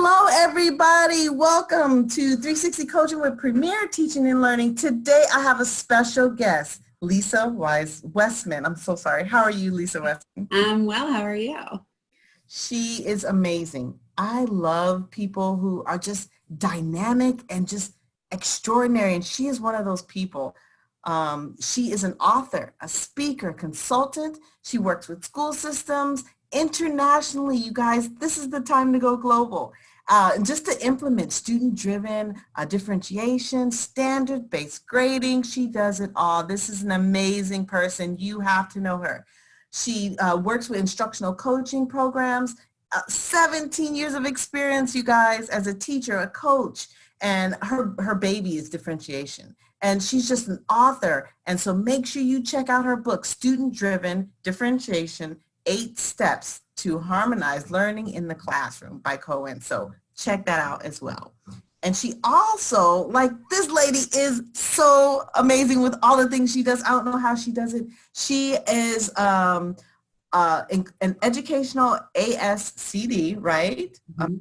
Hello, everybody. Welcome to 360 Coaching with Premier Teaching and Learning. Today, I have a special guest, Lisa Westman. I'm so sorry. How are you, Lisa Westman? I'm well. How are you? She is amazing. I love people who are just dynamic and just extraordinary, and she is one of those people. She is an author, a speaker, consultant. She works with school systems internationally. You guys, this is the time to go global. Just to implement student-driven differentiation, standard-based grading. She does it all. This is an amazing person. You have to know her. She works with instructional coaching programs, 17 years of experience, you guys, as a teacher, a coach, and her baby is differentiation. And she's just an author. And so make sure you check out her book, Student-Driven Differentiation, 8 Steps to Harmonize Learning in the Classroom by Cohen. So check that out as well. And she also, like, this lady is so amazing with all the things she does. I don't know how she does it. She is an educational ASCD, right? Mm-hmm.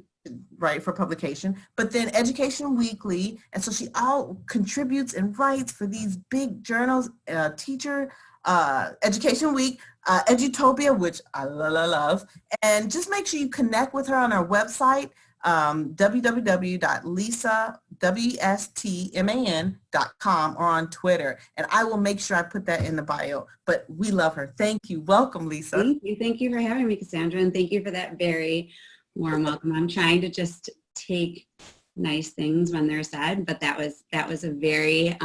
Right, for publication, but then Education Weekly. And so she all contributes and writes for these big journals, Teacher, Education Week, Edutopia, which I love. And just make sure you connect with her on our website, www.lisawestman.com, or on Twitter. And I will make sure I put that in the bio. But we love her. Thank you. Welcome, Lisa. Thank you. Thank you for having me, Cassandra. And thank you for that very warm welcome. I'm trying to just take nice things when they're said, but that was a very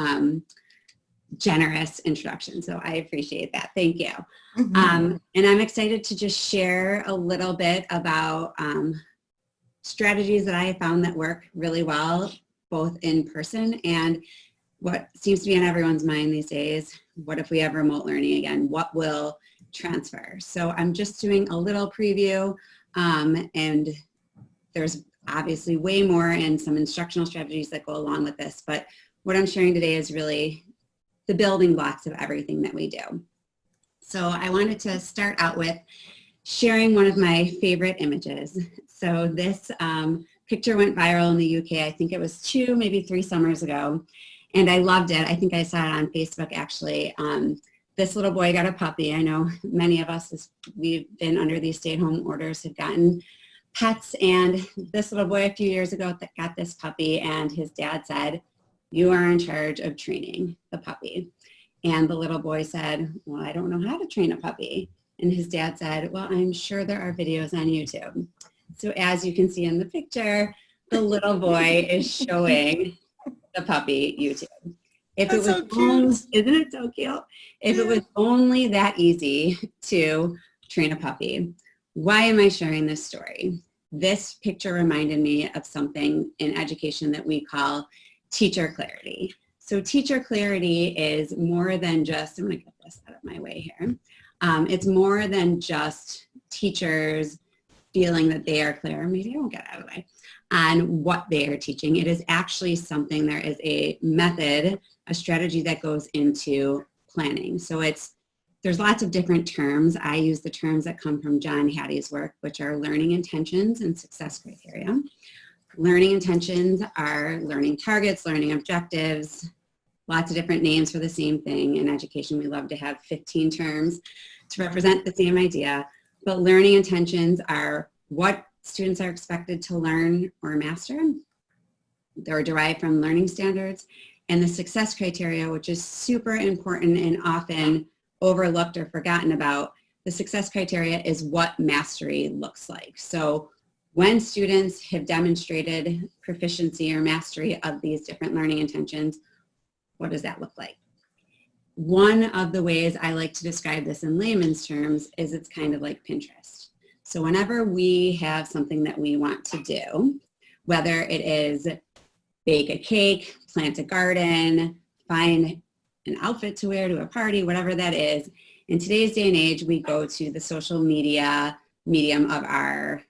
generous introduction. So I appreciate that. Thank you. Mm-hmm. And I'm excited to just share a little bit about strategies that I have found that work really well, both in person and what seems to be on everyone's mind these days. What if we have remote learning again? What will transfer? So I'm just doing a little preview. And there's obviously way more and some instructional strategies that go along with this, but what I'm sharing today is really the building blocks of everything that we do. So I wanted to start out with sharing one of my favorite images. So this picture went viral in the UK. I think it was 2, maybe 3 summers ago, and I loved it. I think I saw it on Facebook, actually. This little boy got a puppy. I know many of us, as we've been under these stay-at-home orders, have gotten pets, and this little boy a few years ago got this puppy, and his dad said, "You are in charge of training the puppy." And the little boy said, "Well, I don't know how to train a puppy." And his dad said, "Well, I'm sure there are videos on YouTube." So as you can see in the picture, the little boy is showing the puppy YouTube. If it was so cute. Isn't it so cute? If it was only that easy to train a puppy, why am I sharing this story? This picture reminded me of something in education that we call teacher clarity. So teacher clarity is more than just, I'm going to get this out of my way here. It's more than just teachers feeling that they are clear, maybe I won't get out of the way, on what they are teaching. It is actually something, there is a method, a strategy that goes into planning. So there's lots of different terms. I use the terms that come from John Hattie's work, which are learning intentions and success criteria. Learning intentions are learning targets, learning objectives, lots of different names for the same thing. In education, we love to have 15 terms to represent the same idea. But learning intentions are what students are expected to learn or master. They're derived from learning standards. And the success criteria, which is super important and often overlooked or forgotten about, the success criteria is what mastery looks like. So when students have demonstrated proficiency or mastery of these different learning intentions, what does that look like? One of the ways I like to describe this in layman's terms is it's kind of like Pinterest. So whenever we have something that we want to do, whether it is bake a cake, plant a garden, find an outfit to wear to a party, whatever that is, in today's day and age, we go to the social media medium of our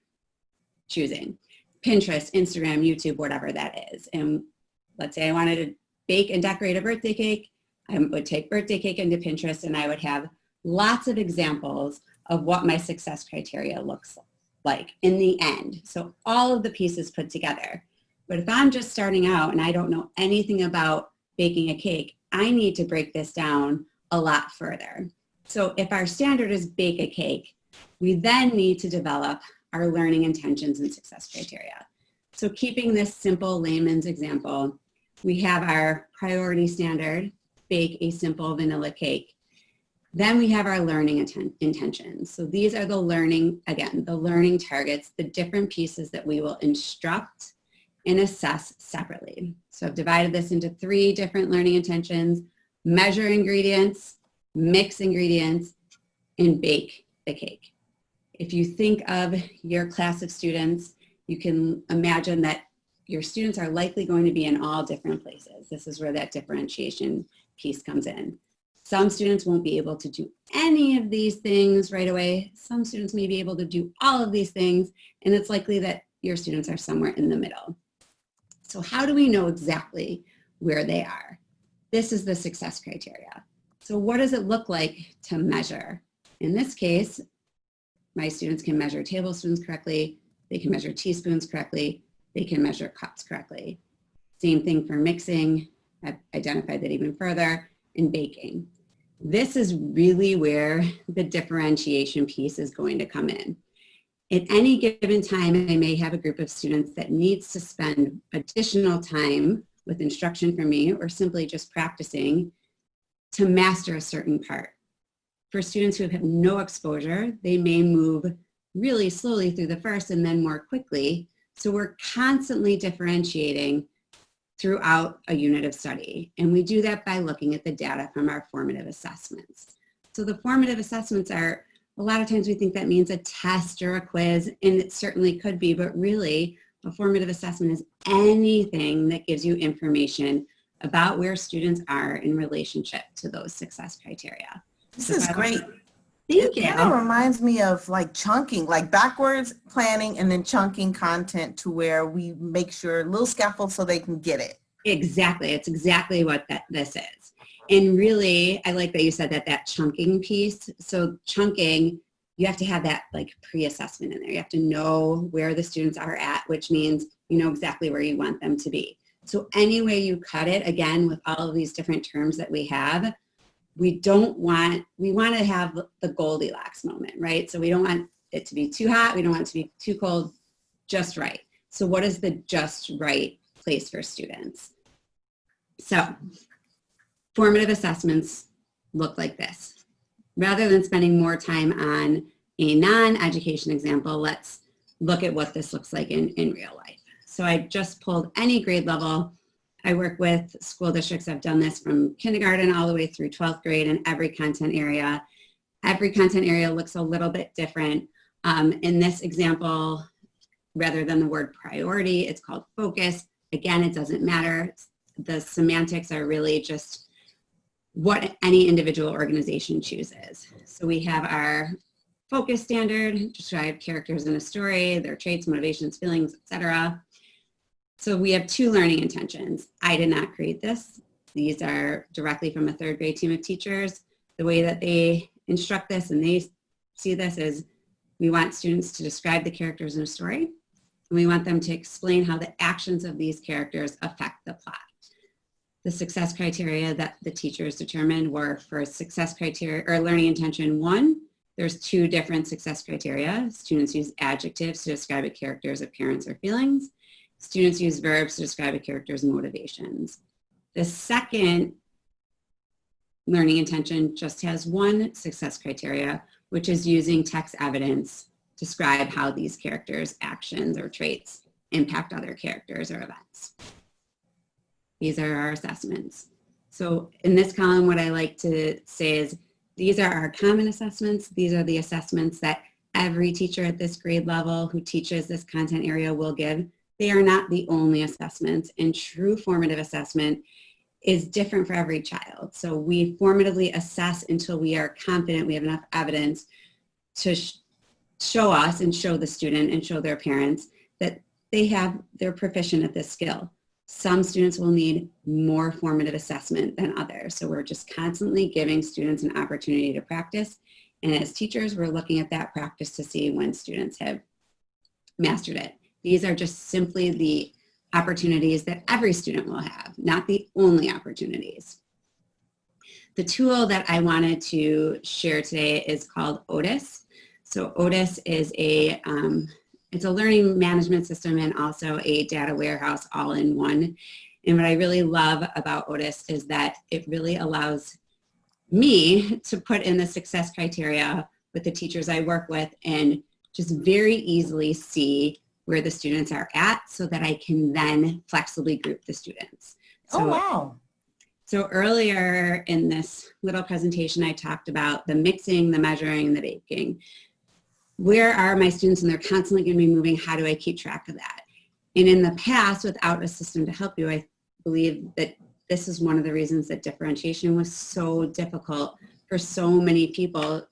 choosing. Pinterest, Instagram, YouTube, whatever that is. And let's say I wanted to bake and decorate a birthday cake. I would take birthday cake into Pinterest, and I would have lots of examples of what my success criteria looks like in the end. So all of the pieces put together. But if I'm just starting out and I don't know anything about baking a cake, I need to break this down a lot further. So if our standard is bake a cake, we then need to develop our learning intentions and success criteria. So keeping this simple layman's example, we have our priority standard, bake a simple vanilla cake. Then we have our learning intentions. So these are the learning, again, the learning targets, the different pieces that we will instruct and assess separately. So I've divided this into 3 different learning intentions: measure ingredients, mix ingredients, and bake the cake. If you think of your class of students, you can imagine that your students are likely going to be in all different places. This is where that differentiation piece comes in. Some students won't be able to do any of these things right away. Some students may be able to do all of these things, and it's likely that your students are somewhere in the middle. So how do we know exactly where they are? This is the success criteria. So what does it look like to measure? In this case, my students can measure tablespoons correctly, they can measure teaspoons correctly, they can measure cups correctly. Same thing for mixing. I've identified that even further. In baking. This is really where the differentiation piece is going to come in. At any given time, I may have a group of students that needs to spend additional time with instruction from me or simply just practicing to master a certain part. For students who have no exposure, they may move really slowly through the first and then more quickly. So we're constantly differentiating throughout a unit of study. And we do that by looking at the data from our formative assessments. So the formative assessments are, a lot of times we think that means a test or a quiz, and it certainly could be, but really a formative assessment is anything that gives you information about where students are in relationship to those success criteria. This is great. Thank you. It kind of reminds me of like chunking, like backwards planning and then chunking content to where we make sure little scaffolds so they can get it. Exactly. It's exactly what this is. And really, I like that you said that chunking piece. So chunking, you have to have that like pre-assessment in there. You have to know where the students are at, which means you know exactly where you want them to be. So any way you cut it, again, with all of these different terms that we have, we want to have the Goldilocks moment, right? So we don't want it to be too hot. We don't want it to be too cold, just right. So what is the just right place for students? So formative assessments look like this. Rather than spending more time on a non-education example, let's look at what this looks like in real life. So I just pulled any grade level. I work with school districts. I've done this from kindergarten all the way through 12th grade in every content area. Every content area looks a little bit different. In this example, rather than the word priority, it's called focus. Again, it doesn't matter. The semantics are really just what any individual organization chooses. So we have our focus standard, describe characters in a story, their traits, motivations, feelings, etc. So we have 2 learning intentions. I did not create this. These are directly from a 3rd grade team of teachers. The way that they instruct this and they see this is we want students to describe the characters in a story, and we want them to explain how the actions of these characters affect the plot. The success criteria that the teachers determined were for success criteria or learning intention 1, there's 2 different success criteria. Students use adjectives to describe a character's appearance or feelings. Students use verbs to describe a character's motivations. The second learning intention just has 1 success criteria, which is using text evidence to describe how these characters' actions or traits impact other characters or events. These are our assessments. So in this column, what I like to say is these are our common assessments. These are the assessments that every teacher at this grade level who teaches this content area will give. They are not the only assessments, and true formative assessment is different for every child. So we formatively assess until we are confident we have enough evidence to show us and show the student and show their parents that they're proficient at this skill. Some students will need more formative assessment than others. So we're just constantly giving students an opportunity to practice. And as teachers, we're looking at that practice to see when students have mastered it. These are just simply the opportunities that every student will have, not the only opportunities. The tool that I wanted to share today is called Otis. So Otis is it's a learning management system and also a data warehouse all in one. And what I really love about Otis is that it really allows me to put in the success criteria with the teachers I work with and just very easily see where the students are at so that I can then flexibly group the students. So, oh, wow. So earlier in this little presentation, I talked about the mixing, the measuring, and the baking. Where are my students? And they're constantly going to be moving. How do I keep track of that? And in the past, without a system to help you, I believe that this is one of the reasons that differentiation was so difficult for so many people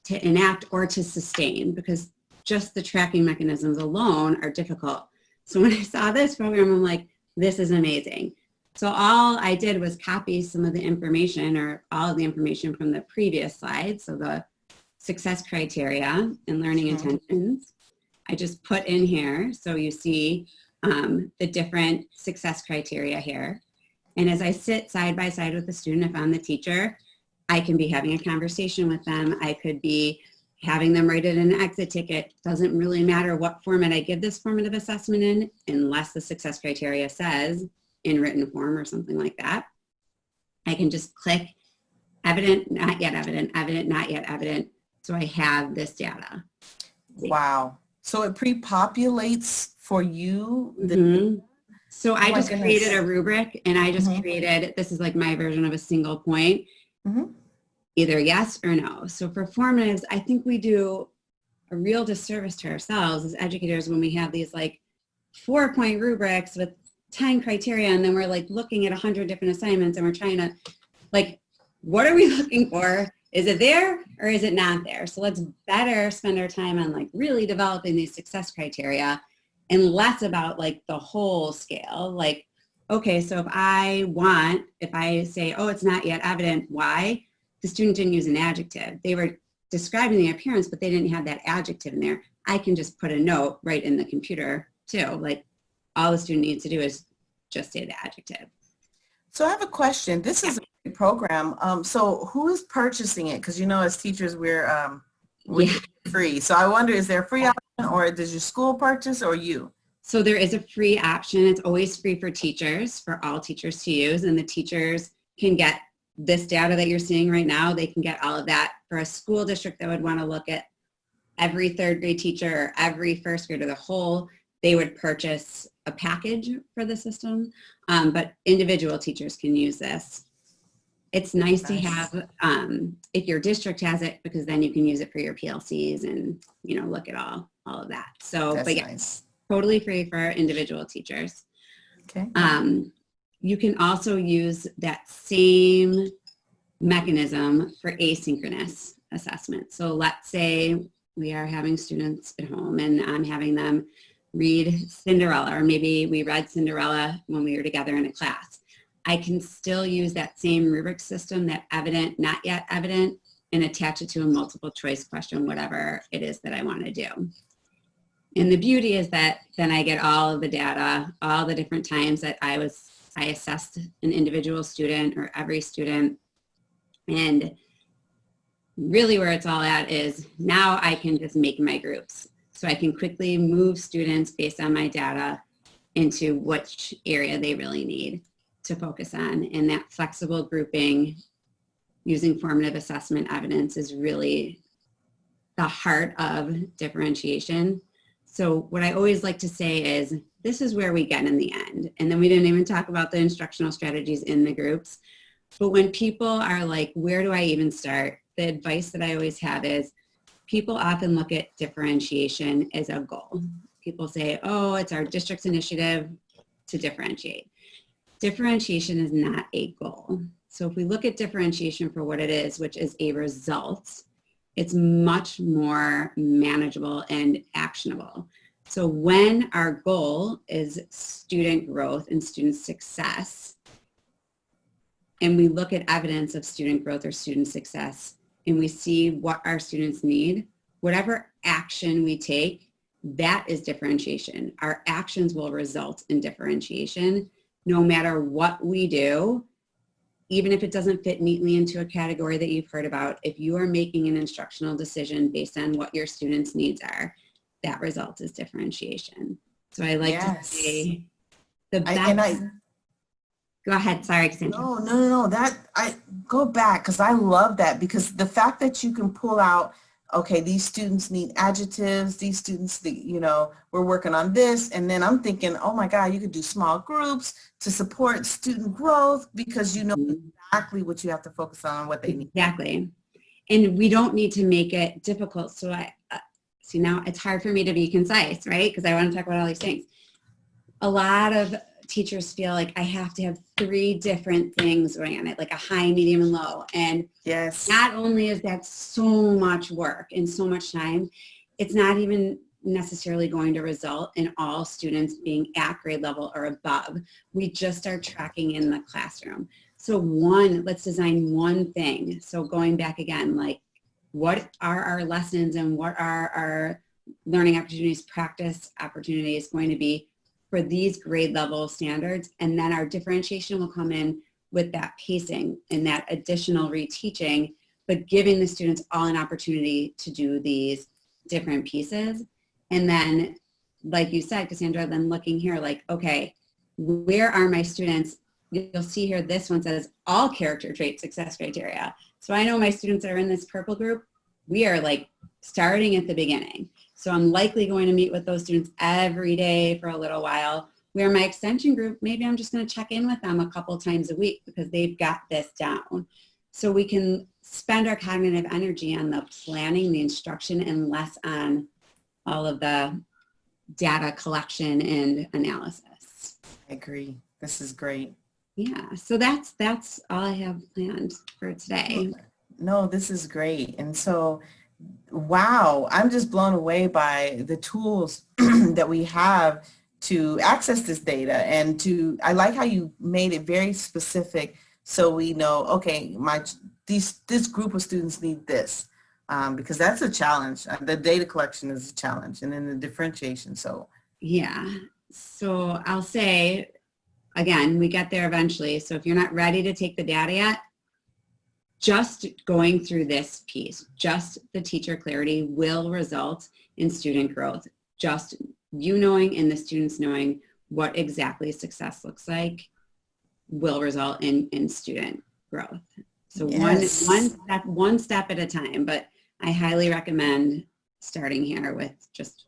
to enact or to sustain, because just the tracking mechanisms alone are difficult. So when I saw this program, I'm like, this is amazing. So all I did was copy some of the information, or all of the information from the previous slide. So the success criteria and learning intentions, I just put in here. So you see the different success criteria here. And as I sit side by side with the student, if I'm the teacher, I can be having a conversation with them. I could be having them write it in an exit ticket. Doesn't really matter what format I give this formative assessment in, unless the success criteria says in written form or something like that. I can just click evident, not yet evident, evident, not yet evident. So I have this data. Wow. So it pre-populates for you? So I just created a rubric, and I just created, this is like my version of a single point, either yes or no. So for formatives, I think we do a real disservice to ourselves as educators when we have these like 4-point rubrics with 10 criteria, and then we're like looking at 100 different assignments, and we're trying to like, what are we looking for? Is it there or is it not there? So let's better spend our time on like really developing these success criteria and less about like the whole scale. Like, okay, so if I say, oh, it's not yet evident, why? The student didn't use an adjective. They were describing the appearance, but they didn't have that adjective in there. I can just put a note right in the computer too. Like all the student needs to do is just say the adjective. So I have a question. This is a great program. So who is purchasing it? Because you know, as teachers, we're free. So I wonder, is there a free option, or does your school purchase, or you? So there is a free option. It's always free for teachers, for all teachers to use, and the teachers can get this data that you're seeing right now. They can get all of that. For a school district that would want to look at every third grade teacher or every first grader, the whole, they would purchase a package for the system, but individual teachers can use this. It's nice to have if your district has it, because then you can use it for your PLCs and, you know, look at all of that. So, that's but yeah, nice. Totally free for individual teachers. Okay. You can also use that same mechanism for asynchronous assessment. So let's say we are having students at home and I'm having them read Cinderella, or maybe we read Cinderella when we were together in a class. I can still use that same rubric system, that evident, not yet evident, and attach it to a multiple choice question, whatever it is that I want to do. And the beauty is that then I get all of the data, all the different times that I assessed an individual student or every student. And really where it's all at is now I can just make my groups. So I can quickly move students based on my data into which area they really need to focus on. And that flexible grouping using formative assessment evidence is really the heart of differentiation. So what I always like to say is, this is where we get in the end. And then we didn't even talk about the instructional strategies in the groups. But when people are like, where do I even start? The advice that I always have is, people often look at differentiation as a goal. People say, oh, it's our district's initiative to differentiate. Differentiation is not a goal. So if we look at differentiation for what it is, which is a result, it's much more manageable and actionable. So when our goal is student growth and student success, and we look at evidence of student growth or student success, and we see what our students need, whatever action we take That is differentiation. Our actions will result in differentiation no matter what we do, even if it doesn't fit neatly into a category that you've heard about. If you are making an instructional decision based on what your students' needs are, that result is differentiation. So I like to say the best. Go ahead. Sorry, Cassandra. No. That I go back because I love that, because the fact that you can pull out, okay, these students need adjectives, these students, we're working on this. And then I'm thinking, oh my God, you could do small groups to support student growth, because you know exactly what you have to focus on, what they need. Exactly. And we don't need to make it difficult. So see, now it's hard for me to be concise, right? Because I want to talk about all these things. A lot of teachers feel like I have to have 3 different things going on it, like a high, medium, and low. And yes, not only is that so much work and so much time, it's not even necessarily going to result in all students being at grade level or above. We just are tracking in the classroom. So let's design one thing. So going back again, like, what are our lessons and what are our learning opportunities, practice opportunities going to be for these grade level standards? And then our differentiation will come in with that pacing and that additional reteaching, but giving the students all an opportunity to do these different pieces. And then, like you said, Cassandra, then looking here, like, okay, where are my students? You'll see here, this one says all character trait success criteria. So I know my students that are in this purple group, we are like starting at the beginning. So I'm likely going to meet with those students every day for a little while. Where my extension group, maybe I'm just going to check in with them a couple times a week because they've got this down. So we can spend our cognitive energy on the planning, the instruction, and less on all of the data collection and analysis. I agree. This is great. Yeah, so that's all I have planned for today. No, this is great. And so, wow, I'm just blown away by the tools that we have to access this data. And I like how you made it very specific, so we know, okay, this group of students need this, because that's a challenge. The data collection is a challenge, and then the differentiation. So yeah, so I'll say, again, we get there eventually. So if you're not ready to take the data yet, just going through this piece, just the teacher clarity will result in student growth. Just you knowing and the students knowing what exactly success looks like will result in student growth. So yes. one step at a time, but I highly recommend starting here with just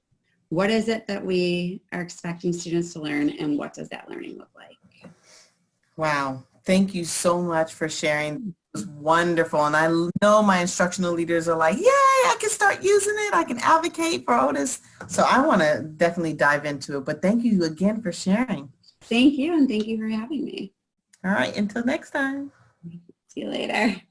what is it that we are expecting students to learn, and what does that learning look like? Wow. Thank you so much for sharing. It was wonderful. And I know my instructional leaders are like, yay, I can start using it. I can advocate for Otis. So I want to definitely dive into it. But thank you again for sharing. Thank you. And thank you for having me. All right. Until next time. See you later.